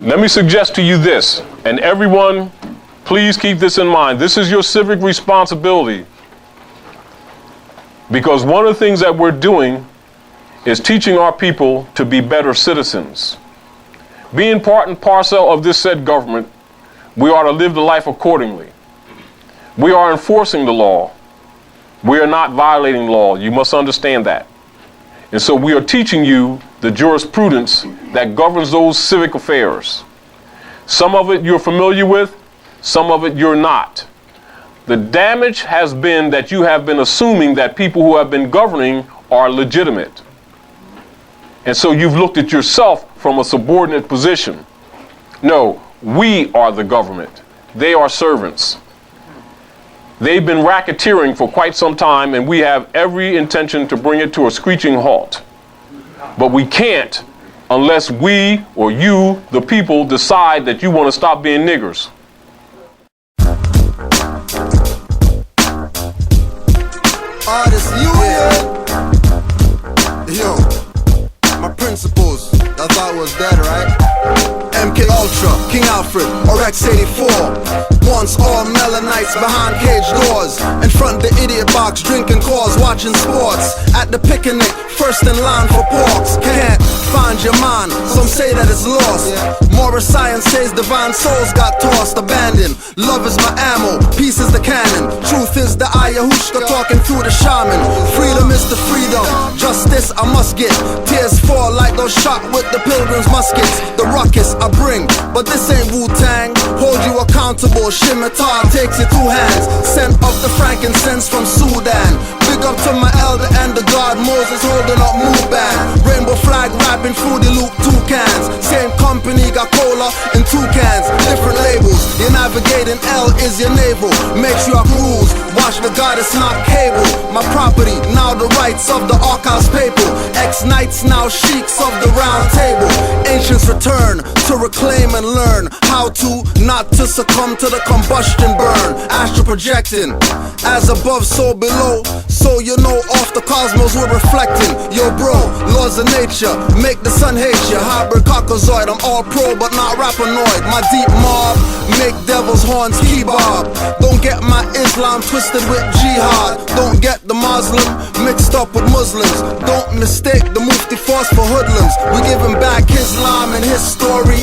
Let me suggest to you this, and everyone, please keep this in mind. This is your civic responsibility, because one of the things that we're doing is teaching our people to be better citizens. Being part and parcel of this said government, we are to live the life accordingly. We are enforcing the law. We are not violating law. You must understand that. And so we are teaching you the jurisprudence that governs those civic affairs. Some of it you're familiar with, some of it you're not. The damage has been that you have been assuming that people who have been governing are legitimate. And so you've looked at yourself from a subordinate position. No, we are the government. They are servants. They've been racketeering for quite some time, and we have every intention to bring it to a screeching halt. But we can't unless we, or you, the people, decide that you want to stop being niggers. Artist Union. Yo, my principles, I thought was dead, right? MK Ultra, King Alfred, or X84. Once all melanites behind cage doors. In front the idiot box, drinking cause, watching sports. At the picnic, first in line for porks. Can't find your mind, some say that it's lost. More science says divine souls got tossed, abandoned. Love is my ammo, peace is the cannon. Truth is the ayahuasca talking through the shaman. Freedom is the freedom, justice I must get. Tears fall like those shot with the pilgrim's muskets. The ruckus I bring, but this ain't Wu-Tang. Hold you accountable, Shimitar takes it two hands. Sent up the frankincense from Sudan. Big up to my elder and the god Moses holding up Muban. Rainbow flag rapping through the loop, two cans. Same company got cola in two cans. Different labels, you're navigating, L is your navel. Make sure I cruise, watch the goddess not cable. My property, now the rights of the archives papal. Ex-knights now sheiks of the round table. Ancients return to reclaim and learn how to not to succumb to the combustion burn. Astral projecting, as above so below. So you know off the cosmos we're reflecting. Yo bro, laws of nature, make the sun hate you. Hybrid cockazoid, I'm all pro but not rapanoid. My deep mob, make devil's horns kebab. Don't get my Islam twisted with jihad. Don't get the Muslim mixed up with Muslims. Don't mistake the Mufti force for hoodlums. We giving back Islam and his story.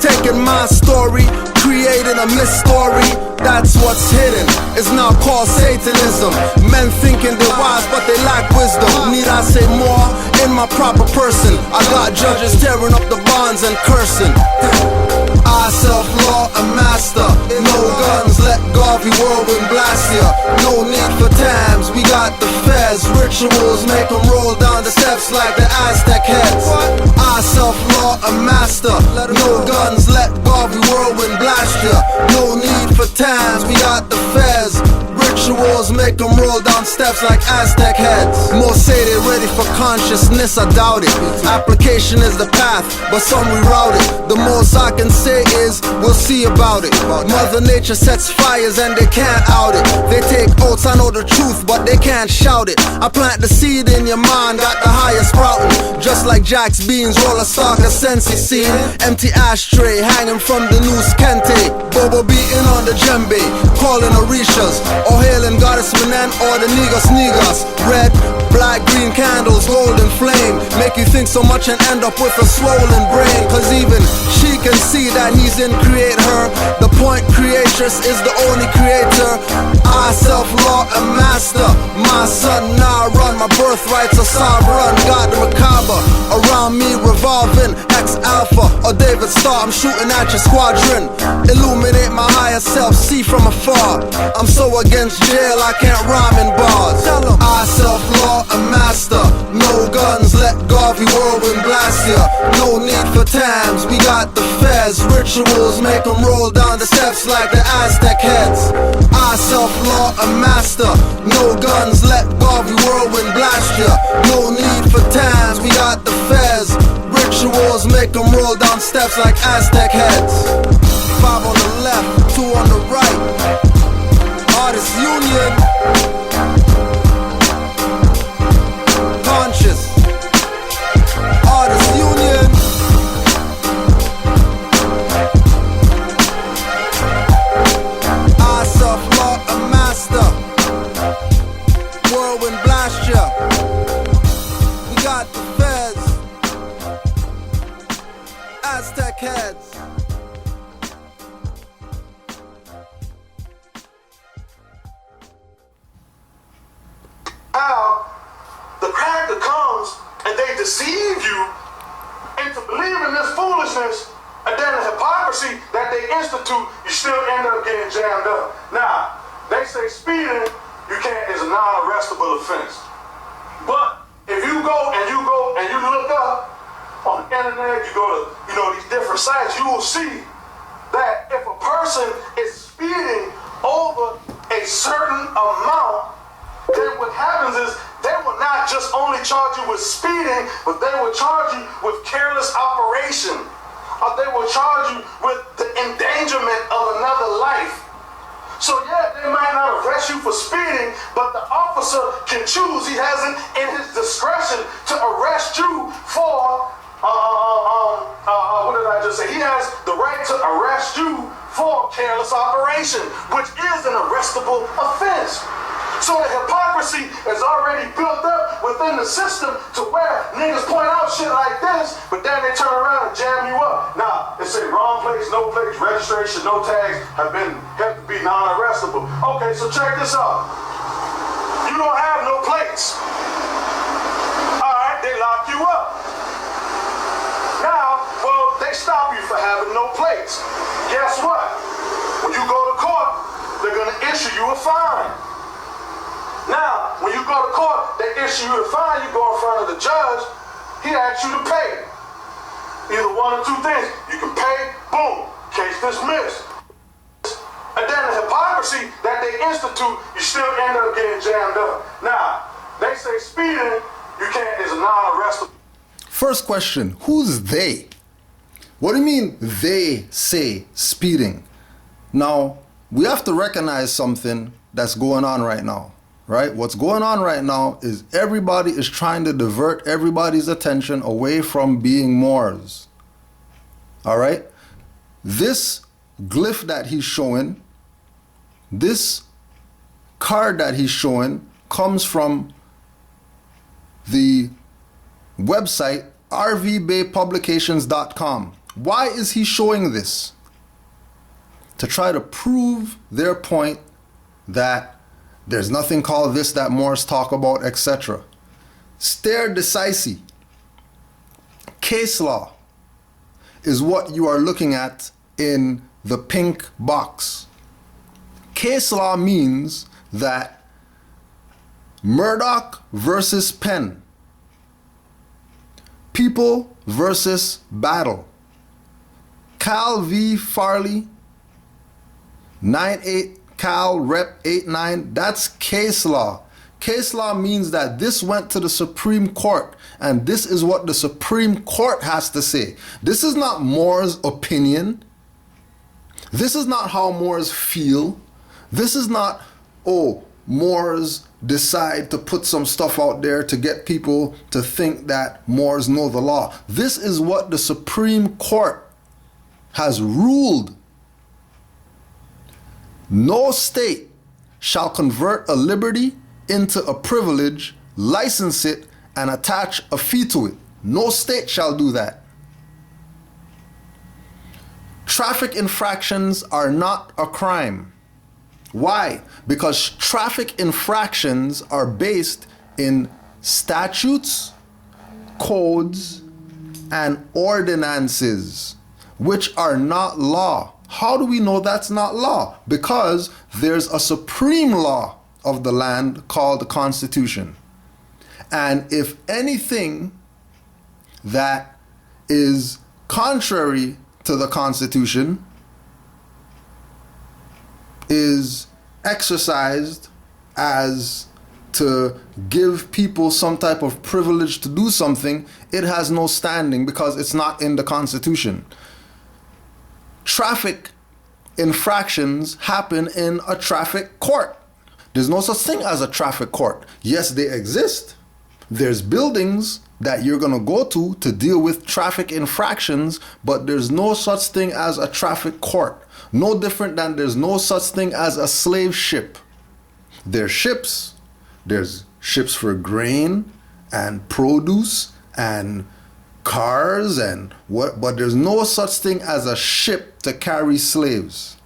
Taking my story, creating a mystery. That's what's hidden, it's now called Satanism. Men thinking they're wise but they lack wisdom. Need I say more? In my proper person, I got judges tearing up the bonds and cursing. I self-law a master. No guns, let Garvey whirlwind blast ya. No need for times, we got the feds. Rituals make them roll down the steps like the Aztec heads. I self-law a master. No guns, let Garvey whirlwind blast ya. No need for times, we got the feds. Rituals make them roll down steps like Aztec heads. Most say they're ready for consciousness, I doubt it. Application is the path, but some reroute it. The most I can say is, we'll see about it. Mother Nature sets fires and they can't out it. They take oaths, I know the truth, but they can't shout it. I plant the seed in your mind, got the highest sprouting. Just like Jack's beans, roll a stalk of Sensi scene. Empty ashtray, hanging from the noose Kente. Bobo beating on the djembe, calling Orishas. Or hailing Goddess Menen or the Negas. Red, black, green candles, golden flame. Make you think so much and end up with a swollen brain. Cause even she can see that he's in create her. The point creatress is the only creator. I self-law a master. My son now run, my birthrights are sovereign. Got the macabre around me revolving. X-Alpha or David Starr, I'm shooting at your squadron. Illuminate my higher self, see from afar. I'm so against jail, I can't rhyme in bars. I self-law a master. No guns, let Garvey whirlwind blast ya. No need for times, we got the feds. Rituals make them roll down the steps like the Aztec heads. I self-law a master. No guns, let Garvey whirlwind blast ya. No need for times, we got the feds. Rituals make them roll down steps like Aztec heads. 5 on the left, 2 on the right. Artist Union. Conscious. Artist Union. Aztec heads. How the cracker comes and they deceive you into believing this foolishness, and then the hypocrisy that they institute, you still end up getting jammed up. Now, they say speeding is a non-arrestable offense. But if you go and you look up on the internet, you go to these different sites, you will see that if a person is speeding over a certain amount, then what happens is they will not just only charge you with speeding, but they will charge you with careless operation. Or they will charge you with the endangerment of another life. So yeah, they might not arrest you for speeding, but the officer can choose. He has it in his discretion to arrest you for, what did I just say? He has the right to arrest you for careless operation, which is an arrestable offense. So the hypocrisy is already built up within the system to where niggas point out shit like this, but then they turn around and jam you up. Now, they say wrong place, no place, registration, no tags have to be non-arrestable. Okay, so check this out. You don't have no plates. All right, they lock you up. Now, well, they stop you for having no plates. Guess what? When you go to court, they're gonna issue you a fine. Now, when you go to court, they issue you a fine, you go in front of the judge, he asks you to pay. Either one or two things. You can pay, boom, case dismissed. And then the hypocrisy that they institute, you still end up getting jammed up. Now, they say speeding, is a non-arrestable. First question, who's they? What do you mean they say speeding? Now, we have to recognize something that's going on right now. Right? What's going on right now is everybody is trying to divert everybody's attention away from being Moors. All right? This glyph that he's showing, this card that he's showing comes from the website rvbaypublications.com. Why is he showing this? To try to prove their point that there's nothing called this that Moors talk about, etc. Stare decisis. Case law is what you are looking at in the pink box. Case law means that Murdoch versus Penn, People versus Battle, Cal v. Farley, 9-8 Cal Rep 89, that's case law. Case law means that this went to the Supreme Court, and this is what the Supreme Court has to say. This is not Moors' opinion. This is not how Moors feel. This is not, Moors decide to put some stuff out there to get people to think that Moors know the law. This is what the Supreme Court has ruled. No state shall convert a liberty into a privilege, license it, and attach a fee to it. No state shall do that. Traffic infractions are not a crime. Why? Because traffic infractions are based in statutes, codes, and ordinances, which are not law. How do we know that's not law? Because there's a supreme law of the land called the Constitution. And if anything that is contrary to the Constitution is exercised as to give people some type of privilege to do something, it has no standing because it's not in the Constitution. Traffic infractions happen in a traffic court. There's no such thing as a traffic court. Yes, they exist. There's buildings that you're going to go to deal with traffic infractions, but there's no such thing as a traffic court. No different than there's no such thing as a slave ship. There's ships for grain and produce and cars and what, but there's no such thing as a ship to carry slaves.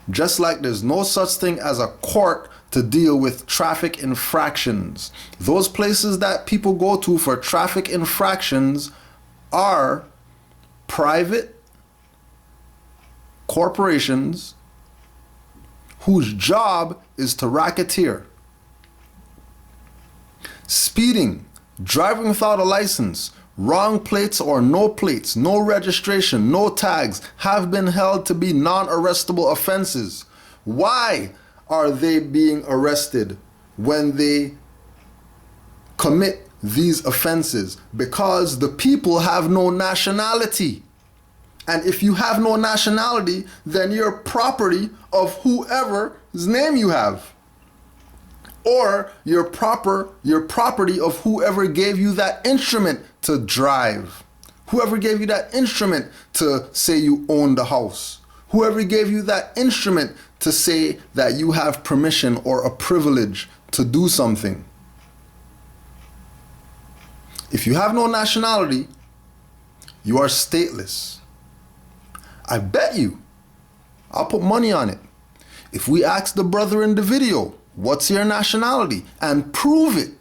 Just like there's no such thing as a court to deal with traffic infractions. Those places that people go to for traffic infractions are private corporations whose job is to racketeer. Speeding, driving without a license, wrong plates or no plates, no registration, no tags have been held to be non-arrestable offenses. Why are they being arrested when they commit these offenses? Because the people have no nationality. And if you have no nationality, then you're property of whoever's name you have. Or you're property of whoever gave you that instrument to drive. Whoever gave you that instrument to say you own the house. Whoever gave you that instrument to say that you have permission or a privilege to do something. If you have no nationality, you are stateless. I bet you, I'll put money on it. If we ask the brother in the video, what's your nationality? And prove it.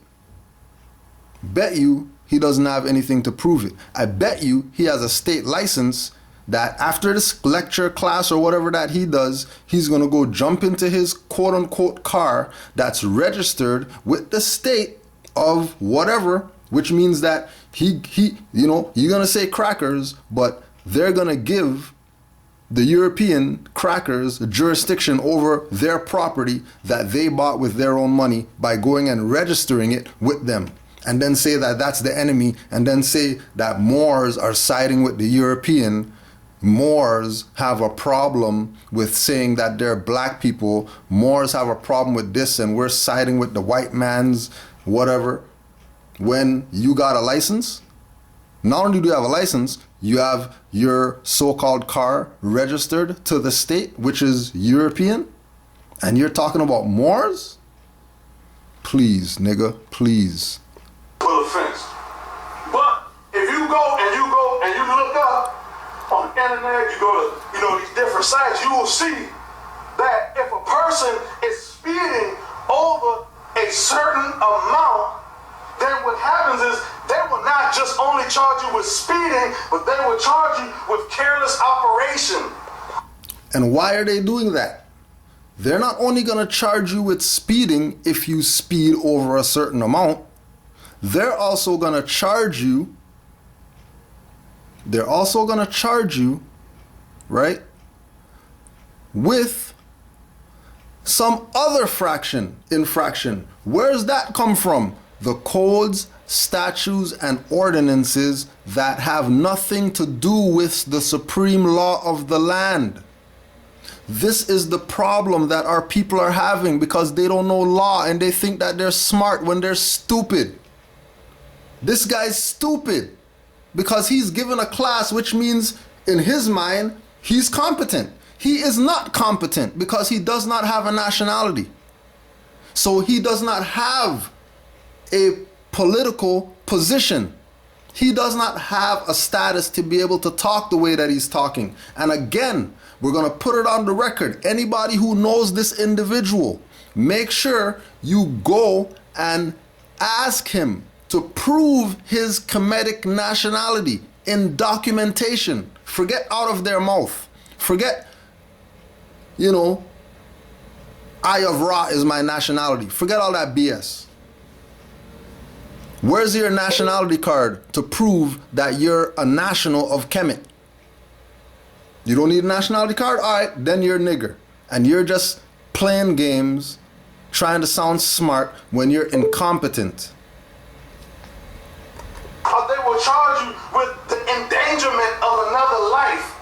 Bet you he doesn't have anything to prove it. I bet you he has a state license that after this lecture class or whatever that he does, he's gonna go jump into his quote unquote car that's registered with the state of whatever, which means that he you know, you're gonna say crackers, but they're gonna give the European crackers jurisdiction over their property that they bought with their own money by going and registering it with them, and then say that that's the enemy, and then say that Moors are siding with the European. Moors have a problem with saying that they're black people. Moors have a problem with this, and we're siding with the white man's whatever. When you got a license, not only do you have a license, you have your so-called car registered to the state, which is European, and you're talking about Moors? Please, nigga, please. Full offense. But if you go and you look up on the internet, you go to these different sites, you will see that if a person is speeding over a certain amount, then what happens is they will not just only charge you with speeding, but they will charge you with careless operation. And why are they doing that? They're not only going to charge you with speeding if you speed over a certain amount, they're also going to charge you, right, with some other infraction. Where's that come from? The codes, statutes, and ordinances that have nothing to do with the supreme law of the land. This is the problem that our people are having, because they don't know law and they think that they're smart when they're stupid. This guy's stupid because he's given a class, which means in his mind, he's competent. He is not competent because he does not have a nationality. So he does not have a political position. He does not have a status to be able to talk the way that he's talking. And again, we're going to put it on the record. Anybody who knows this individual, make sure you go and ask him to prove his Kemetic nationality in documentation. Forget out of their mouth. Forget, I of Ra is my nationality. Forget all that BS. Where's your nationality card to prove that you're a national of Kemet? You don't need a nationality card? All right, then you're a nigger. And you're just playing games, trying to sound smart when you're incompetent. They will charge you with the endangerment of another life.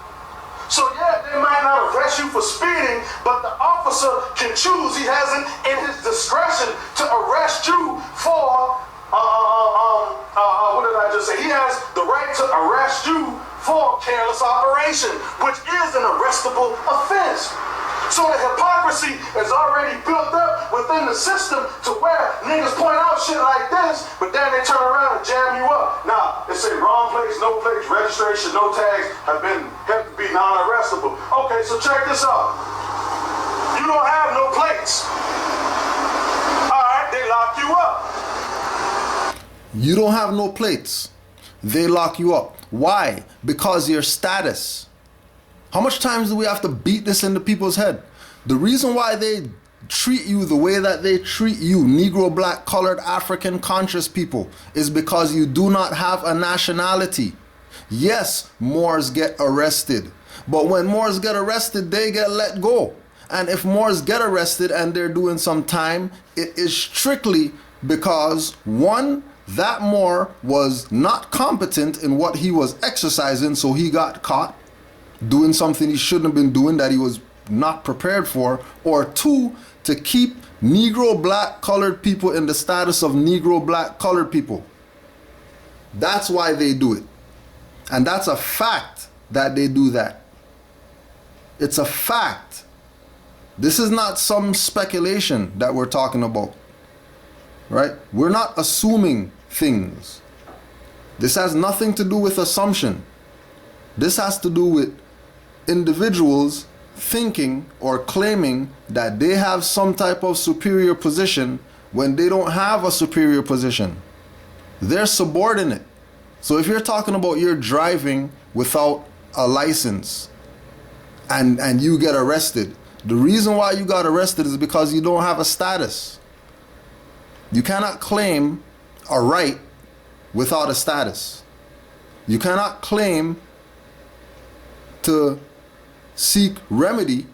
So yeah, they might not arrest you for speeding, but the officer can choose. He has it in his discretion to arrest you for what did I just say? He has the right to arrest you for careless operation, which is an arrestable offense. So the hypocrisy is already built up within the system to where niggas point out shit like this, but then they turn around and jam you up. Now, it say wrong place, no place, registration, no tags have to be non-arrestable. Okay, so check this out. You don't have no plates. All right, they lock you up. You don't have no plates. They lock you up. Why? Because your status. How much times do we have to beat this into people's head? The reason why they treat you the way that they treat you, Negro, Black, Colored, African, conscious people, is because you do not have a nationality. Yes, Moors get arrested. But when Moors get arrested, they get let go. And if Moors get arrested and they're doing some time, it is strictly because, one, that Moor was not competent in what he was exercising, so he got caught doing something he shouldn't have been doing that he was not prepared for, or two, to keep Negro, Black, Colored people in the status of Negro, Black, Colored people. That's why they do it. And that's a fact that they do that. It's a fact. This is not some speculation that we're talking about, right? We're not assuming things. This has nothing to do with assumption. This has to do with individuals thinking or claiming that they have some type of superior position when they don't have a superior position. They're subordinate. So if you're talking about you're driving without a license and you get arrested, the reason why you got arrested is because you don't have a status. You cannot claim a right without a status. You cannot claim to seek remedy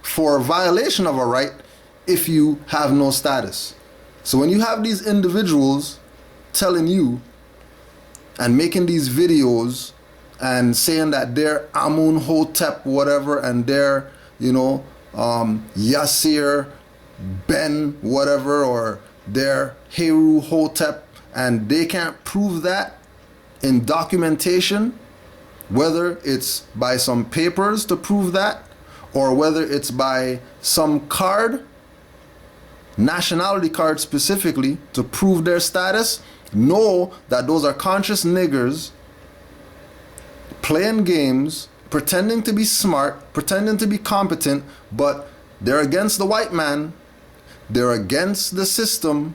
for a violation of a right if you have no status. So when you have these individuals telling you and making these videos and saying that they're Amenhotep whatever and they're, Yasir Ben whatever, or they're Heru Hotep, and they can't prove that in documentation, whether it's by some papers to prove that, or whether it's by some card, nationality card specifically, to prove their status, know that those are conscious niggers playing games, pretending to be smart, pretending to be competent, but they're against the white man, they're against the system,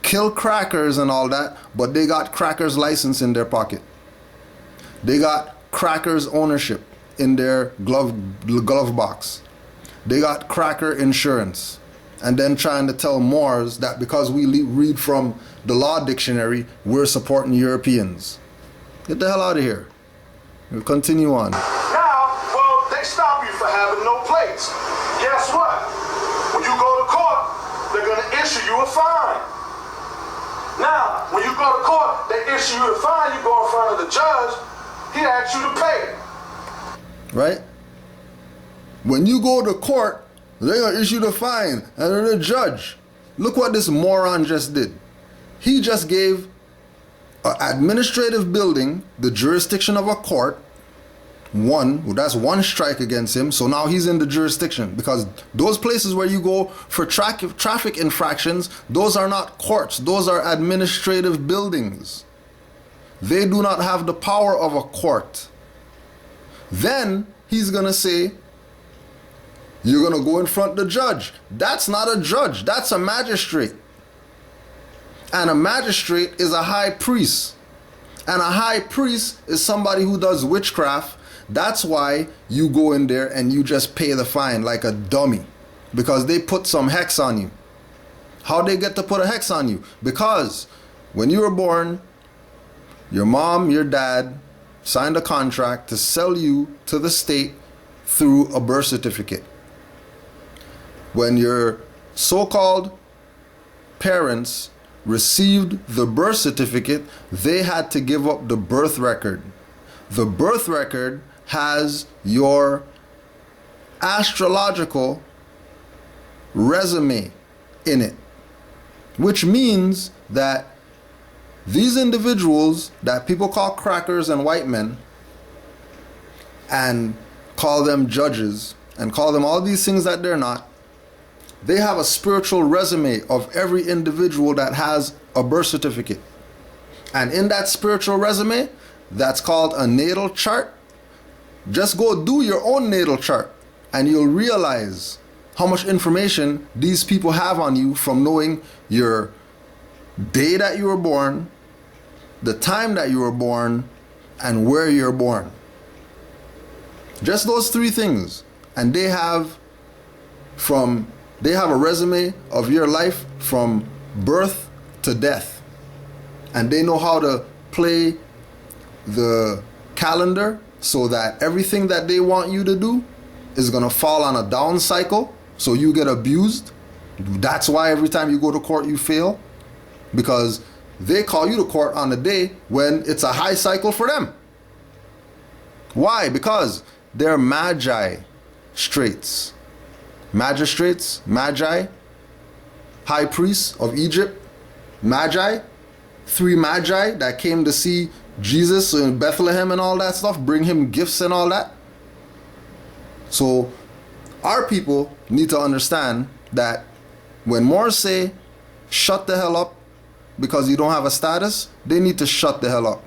kill crackers and all that, but they got crackers license in their pocket. They got crackers ownership in their glove box. They got cracker insurance. And then trying to tell Moors that because we read from the law dictionary, we're supporting Europeans. Get the hell out of here. We'll continue on. Now, well, they stop you for having no plates. Guess what? When you go to court, they're going to issue you a fine. Now, when you go to court, they issue you the fine, you go in front of the judge, he asks you to pay. Right? When you go to court, they're going to issue the fine. And then the judge, look what this moron just did. He just gave an administrative building the jurisdiction of a court. That's one strike against him. So now he's in the jurisdiction, because those places where you go for traffic infractions, those are not courts. Those are administrative buildings. They do not have the power of a court. Then he's going to say, you're going to go in front of the judge. That's not a judge. That's a magistrate. And a magistrate is a high priest. And a high priest is somebody who does witchcraft. That's why you go in there and you just pay the fine like a dummy, because they put some hex on you. How they get to put a hex on you? Because when you were born, your mom, your dad signed a contract to sell you to the state through a birth certificate. When your so-called parents received the birth certificate, they had to give up the birth record. The birth record has your astrological resume in it, which means that these individuals that people call crackers and white men and call them judges and call them all these things that they're not. They have a spiritual resume of every individual that has a birth certificate. And in that spiritual resume, that's called a natal chart. Just go do your own natal chart and you'll realize how much information these people have on you from knowing your day that you were born, the time that you were born, and where you're born. Just those three things. And they have a resume of your life from birth to death. And they know how to play the calendar so that everything that they want you to do is going to fall on a down cycle, so you get abused. That's why every time you go to court you fail, because they call you to court on a day when it's a high cycle for them. Why? Because they're magistrates, magi, high priests of Egypt, magi, 3 magi that came to see Jesus in Bethlehem and all that stuff, bring him gifts and all that. So our people need to understand that when Moors say shut the hell up because you don't have a status, they need to shut the hell up.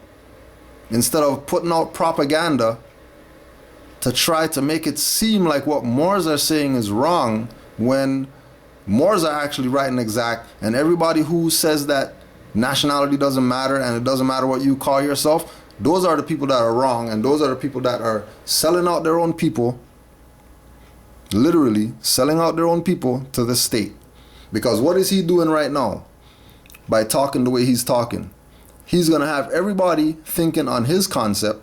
Instead of putting out propaganda to try to make it seem like what Moors are saying is wrong, when Moors are actually right and exact, and everybody who says that nationality doesn't matter and it doesn't matter what you call yourself, those are the people that are wrong, and those are the people that are selling out their own people, literally selling out their own people to the state. Because what is he doing right now by talking the way he's talking? He's going to have everybody thinking on his concept,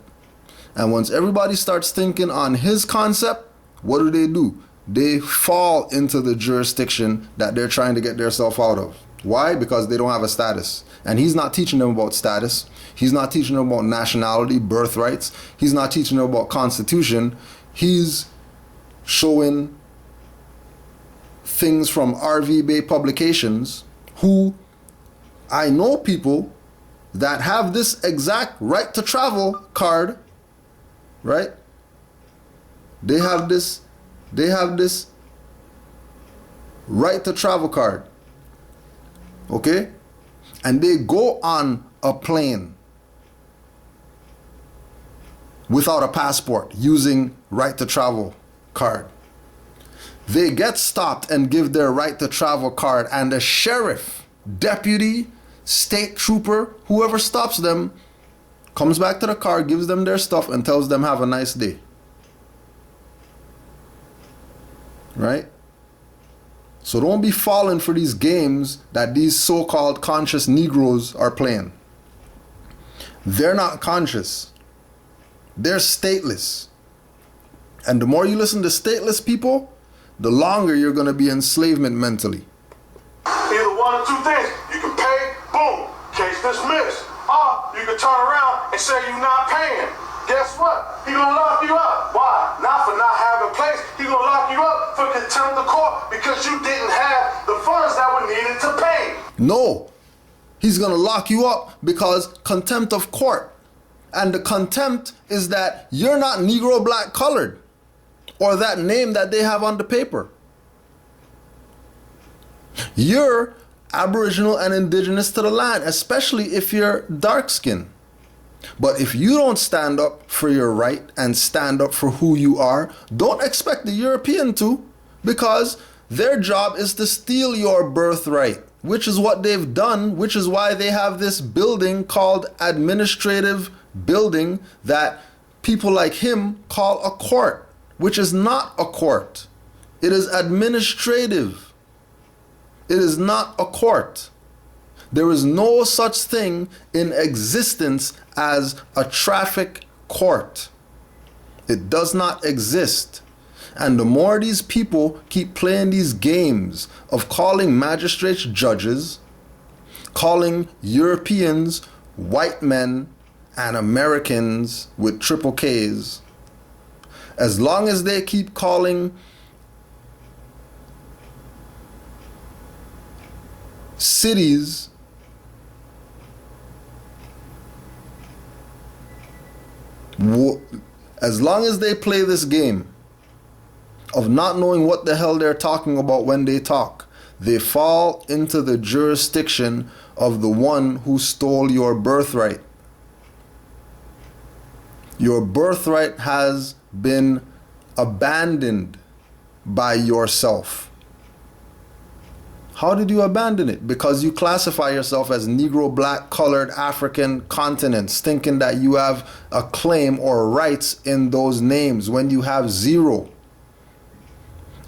and once everybody starts thinking on his concept, what do? They fall into the jurisdiction that they're trying to get themselves out of. Why? Because they don't have a status. And he's not teaching them about status. He's not teaching them about nationality, birthrights. He's not teaching them about constitution. He's showing things from RV Bay Publications, who I know people that have this exact right to travel card, right? They have this right to travel card. Okay? And they go on a plane without a passport using right to travel card. They get stopped and give their right to travel card, and the sheriff, deputy, state trooper, whoever stops them, comes back to the car, gives them their stuff, and tells them have a nice day. Right? So don't be falling for these games that these so-called conscious Negroes are playing. They're not conscious. They're stateless. And the more you listen to stateless people, the longer you're going to be enslavement mentally. Either one or two things. You can pay, boom, case dismissed. Or you can turn around and say you're not paying. Guess what? He gonna lock you up. Why? Not for not having place. He gonna lock you up for contempt of court because you didn't have the funds that were needed to pay. No. He's gonna lock you up because contempt of court. And the contempt is that you're not Negro, black, colored, or that name that they have on the paper. You're Aboriginal and indigenous to the land, especially if you're dark skinned. But if you don't stand up for your right and stand up for who you are, don't expect the European to, because their job is to steal your birthright, which is what they've done, which is why they have this building called administrative building that people like him call a court, which is not a court. It is administrative. It is not a court. There is no such thing in existence as a traffic court. It does not exist. And the more these people keep playing these games of calling magistrates judges, calling Europeans white men and Americans with triple Ks, as long as they keep calling cities as long as they play this game of not knowing what the hell they're talking about when they talk. They fall into the jurisdiction of the one who stole your birthright. Your birthright has been abandoned by yourself. How did you abandon it? Because you classify yourself as Negro, Black, Colored, African continents, thinking that you have a claim or rights in those names when you have zero.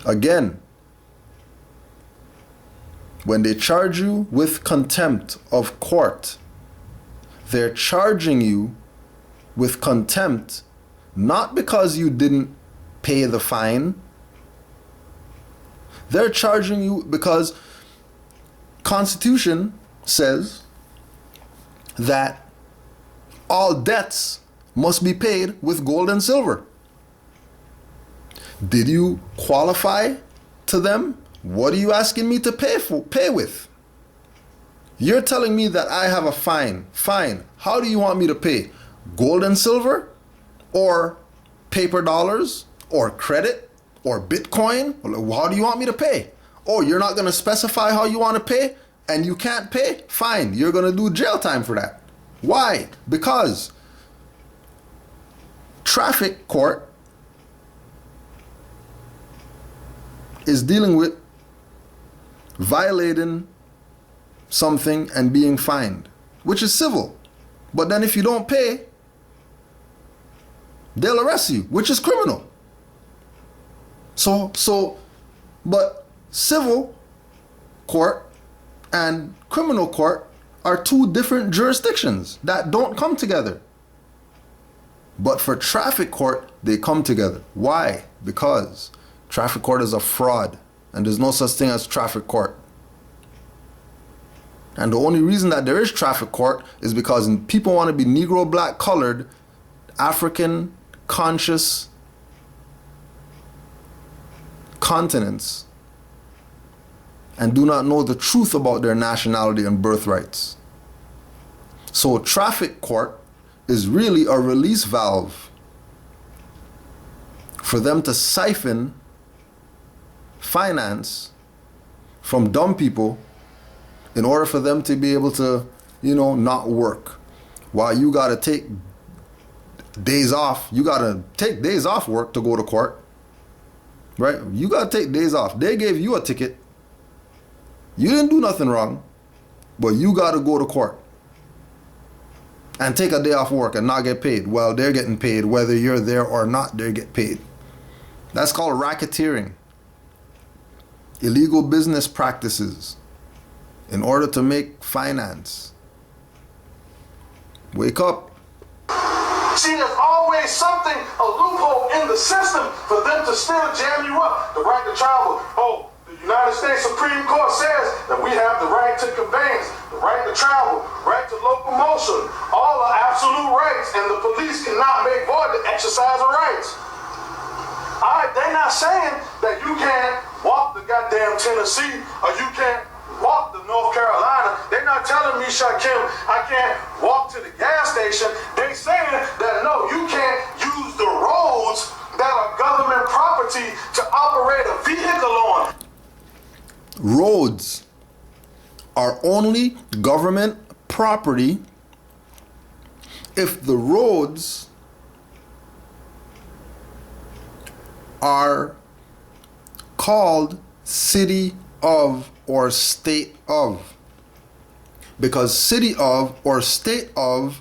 Again, when they charge you with contempt of court, they're charging you with contempt not because you didn't pay the fine. They're charging you because Constitution says that all debts must be paid with gold and silver. Did you qualify to them? What are you asking me to pay with? You're telling me that I have a fine. Fine. How do you want me to pay? Gold and silver? Or paper dollars? Or credit? Or Bitcoin? How do you want me to pay? Oh, you're not going to specify how you want to pay? And you can't pay? Fine. You're going to do jail time for that. Why? Because traffic court is dealing with violating something and being fined, which is civil. But then if you don't pay, they'll arrest you, which is criminal. But civil court and criminal court are two different jurisdictions that don't come together. But for traffic court, they come together. Why? Because traffic court is a fraud, and there's no such thing as traffic court. And the only reason that there is traffic court is because people want to be Negro, Black, Colored, African, conscious continents and do not know the truth about their nationality and birthrights. So traffic court is really a release valve for them to siphon finance from dumb people in order for them to be able to, not work. While you got to take days off, you got to take days off work to go to court. Right? You got to take days off. They gave you a ticket. You didn't do nothing wrong, but you got to go to court and take a day off work and not get paid. Well, they're getting paid whether you're there or not. They get paid. That's called racketeering. Illegal business practices in order to make finance. Wake up. See, there's always something, a loophole in the system for them to still jam you up. The right to travel. Oh, the United States Supreme Court says that we have the right to conveyance, the right to travel, right to locomotion. All are absolute rights, and the police cannot make void the exercise of rights. They're not saying that you can't walk the goddamn Tennessee or you can't walk to North Carolina. They're not telling me, Shakem, I can't walk to the gas station. They saying that no, you can't use the roads that are government property to operate a vehicle on. Roads are only government property if the roads are called city of or state of, because city of or state of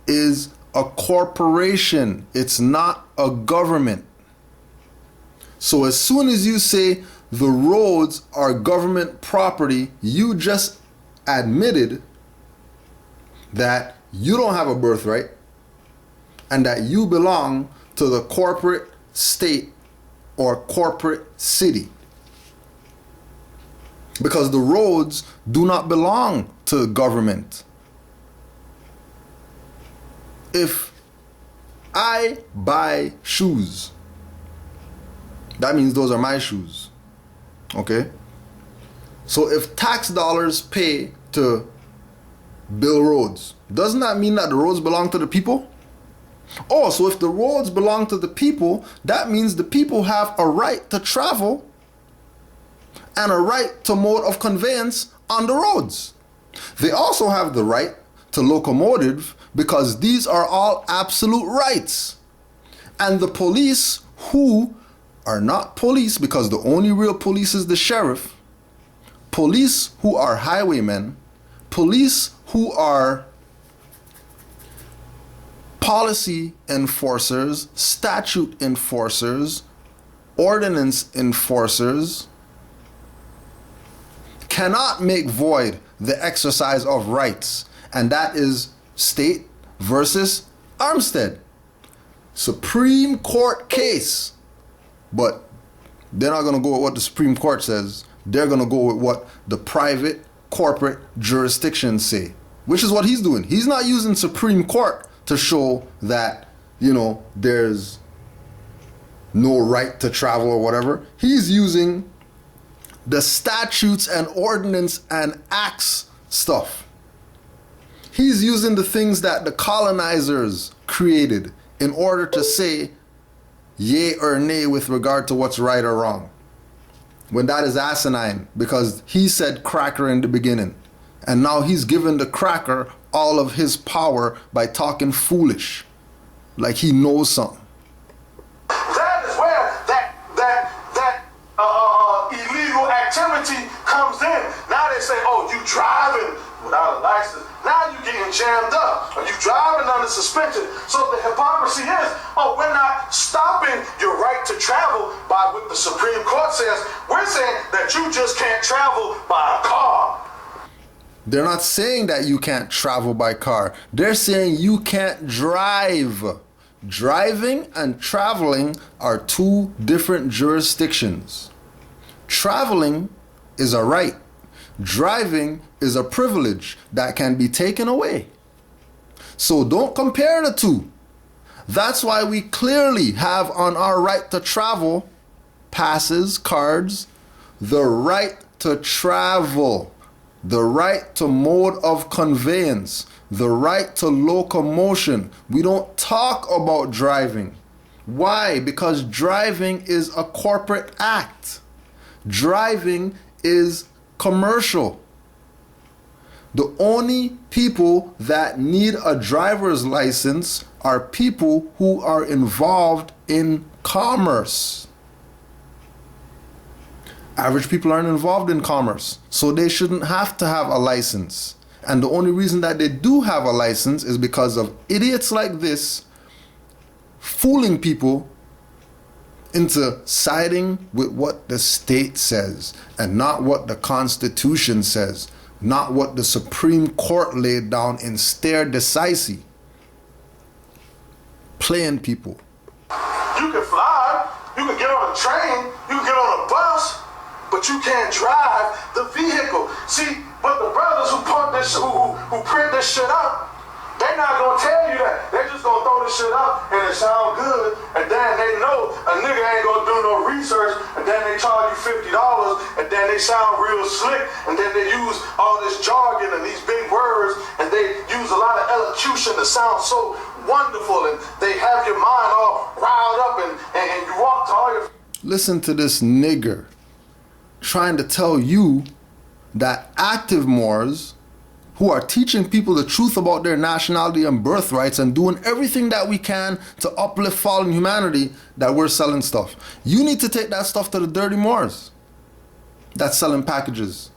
is a corporation. It's not a government. So as soon as you say the roads are government property, you just admitted that you don't have a birthright and that you belong to the corporate state or corporate city. Because the roads do not belong to government. If I buy shoes, that means those are my shoes. Okay? So if tax dollars pay to build roads, doesn't that mean that the roads belong to the people? Oh, so if the roads belong to the people, that means the people have a right to travel and a right to mode of conveyance on the roads. They also have the right to locomotive because these are all absolute rights. And the police, who are not police because the only real police is the sheriff, police who are highwaymen, police who are policy enforcers, statute enforcers, ordinance enforcers, cannot make void the exercise of rights. And that is State versus Armstead. Supreme Court case. But they're not going to go with what the Supreme Court says. They're going to go with what the private corporate jurisdictions say, which is what he's doing. He's not using Supreme Court to show that, there's no right to travel or whatever. He's using the statutes and ordinance and acts stuff. He's using the things that the colonizers created in order to say yay or nay with regard to what's right or wrong. When that is asinine, because he said cracker in the beginning. And now he's given the cracker all of his power by talking foolish. Like he knows something. That is where that illegal activity comes in. Now they say, oh, you driving without a license. Now you getting jammed up. Or you driving under suspension. So the hypocrisy is, oh, we're not stopping your right to travel by what the Supreme Court says. We're saying that you just can't travel by a car. They're not saying that you can't travel by car. They're saying you can't drive. Driving and traveling are two different jurisdictions. Traveling is a right. Driving is a privilege that can be taken away. So don't compare the two. That's why we clearly have on our right to travel passes, cards, the right to travel, the right to mode of conveyance, the right to locomotion. We don't talk about driving. Why? Because driving is a corporate act. Driving is commercial. The only people that need a driver's license are people who are involved in commerce. Average people aren't involved in commerce, so they shouldn't have to have a license. And the only reason that they do have a license is because of idiots like this fooling people into siding with what the state says and not what the Constitution says, not what the Supreme Court laid down in stare decisis. Playing people. You can fly, you can get on a train, you can get on a bus, but you can't drive the vehicle. See, but the brothers who print this shit up, they're not gonna tell you that. They're just gonna throw this shit up and it sound good, and then they know a nigga ain't gonna do no research, and then they charge you $50, and then they sound real slick, and then they use all this jargon and these big words, and they use a lot of elocution to sound so wonderful, and they have your mind all riled up, and you walk to all your... Listen to this nigger trying to tell you that active Moors who are teaching people the truth about their nationality and birthrights and doing everything that we can to uplift fallen humanity, that we're selling stuff. You need to take that stuff to the dirty Moors that's selling packages.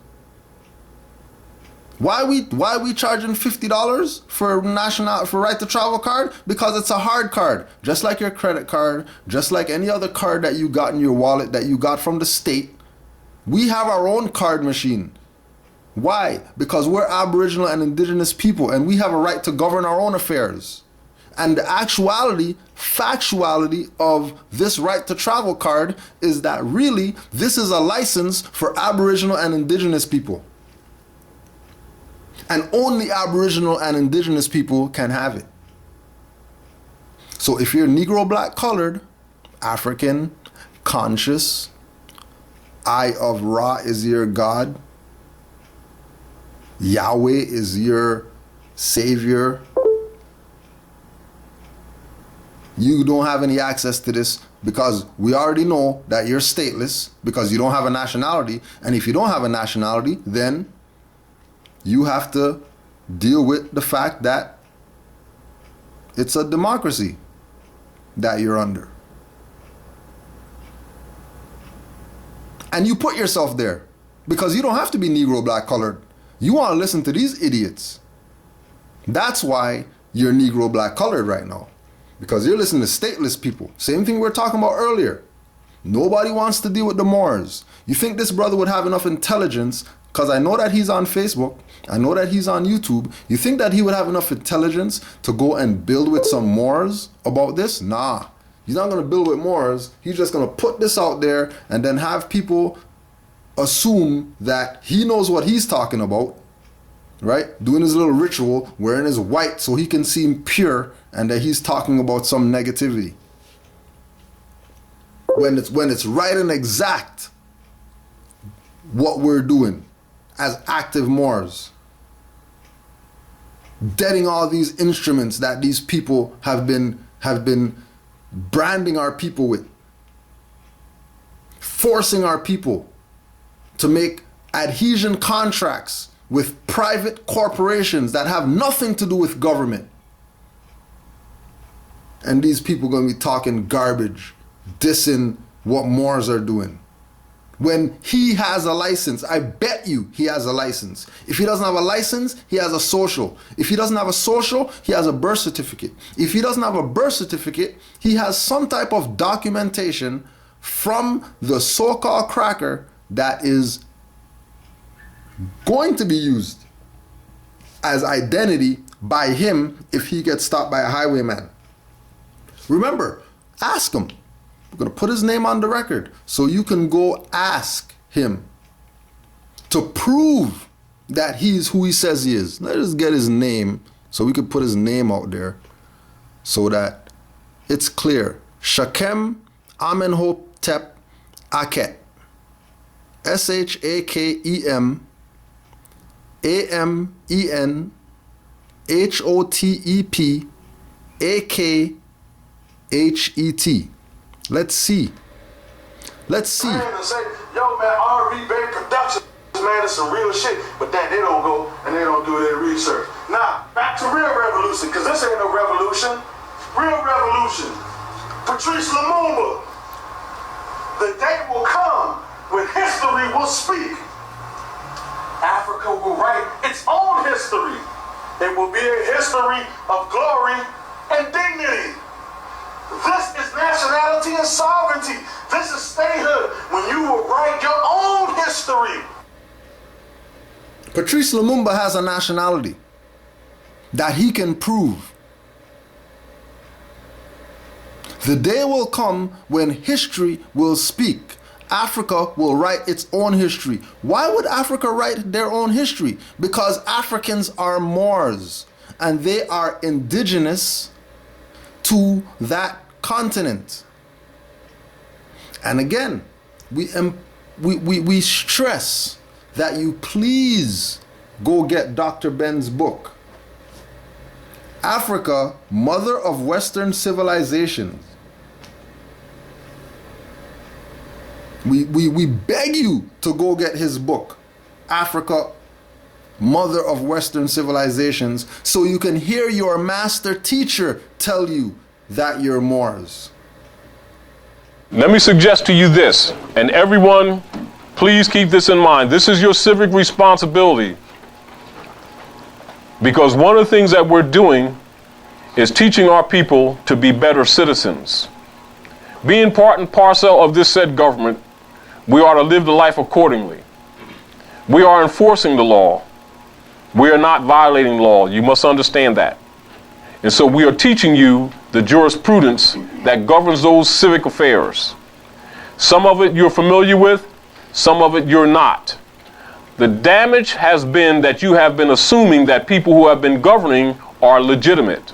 Why we charging $50 for right to travel card? Because it's a hard card, just like your credit card, just like any other card that you got in your wallet that you got from the state. We have our own card machine. Why? Because we're Aboriginal and Indigenous people, and we have a right to govern our own affairs. And the factuality of this right to travel card is that really this is a license for Aboriginal and Indigenous people. And only Aboriginal and Indigenous people can have it. So if you're Negro, black, colored, African, conscious, Eye of Ra is your God, Yahweh is your savior, You don't have any access to this because we already know that you're stateless because you don't have a nationality. And if you don't have a nationality, then you have to deal with the fact that it's a democracy that you're under. And you put yourself there because you don't have to be Negro, black, colored. You want to listen to these idiots. That's why you're Negro, black, colored right now. Because you're listening to stateless people. Same thing we were talking about earlier. Nobody wants to deal with the Moors. You think this brother would have enough intelligence, because I know that he's on Facebook, I know that he's on YouTube. You think that he would have enough intelligence to go and build with some Moors about this? Nah. He's not going to build with Moors. He's just going to put this out there and then have people assume that he knows what he's talking about, right? Doing his little ritual, wearing his white so he can seem pure, and that he's talking about some negativity. When it's right and exact what we're doing as active Moors. Deading all these instruments that these people have been branding our people with. Forcing our people to make adhesion contracts with private corporations that have nothing to do with government. And these people are going to be talking garbage, dissing what Moors are doing. When he has a license, I bet you he has a license. If he doesn't have a license, he has a social. If he doesn't have a social, he has a birth certificate. If he doesn't have a birth certificate, he has some type of documentation from the so-called cracker that is going to be used as identity by him if he gets stopped by a highwayman. Remember, ask him. We're going to put his name on the record so you can go ask him to prove that he's who he says he is. Let us get his name so we can put his name out there so that it's clear. Shakem Amenhotep Akhet. Shakem Amenhotep Akhet. Let's see. Let's see. And say, yo man, R&B Bay Productions, man, it's some real shit. But then they don't go and they don't do their research. Now, back to real revolution, because this ain't no revolution. Real revolution. Patrice Lumumba. The day will come when history will speak. Africa will write its own history. It will be a history of glory and dignity. This is nationality and sovereignty. This is statehood. When you will write your own history. Patrice Lumumba has a nationality that he can prove. The day will come when history will speak. Africa will write its own history. Why would Africa write their own history? Because Africans are Moors and they are indigenous to that continent. And again, we stress that you please go get Dr. Ben's book, Africa, Mother of Western Civilizations. We beg you to go get his book, Africa, Mother of Western Civilizations, so you can hear your master teacher tell you that you're Moors. Let me suggest to you this, and everyone, please keep this in mind. This is your civic responsibility, because one of the things that we're doing is teaching our people to be better citizens. Being part and parcel of this said government, we are to live the life accordingly. We are enforcing the law. We are not violating law. You must understand that. And so we are teaching you the jurisprudence that governs those civic affairs. Some of it you're familiar with, some of it you're not. The damage has been that you have been assuming that people who have been governing are legitimate.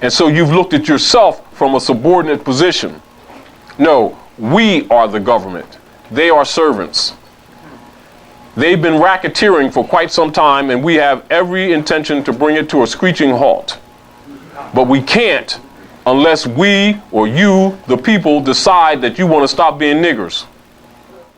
And so you've looked at yourself from a subordinate position. No, we are the government. They are servants. They've been racketeering for quite some time, and we have every intention to bring it to a screeching halt. But we can't unless we or you, the people, decide that you want to stop being niggers.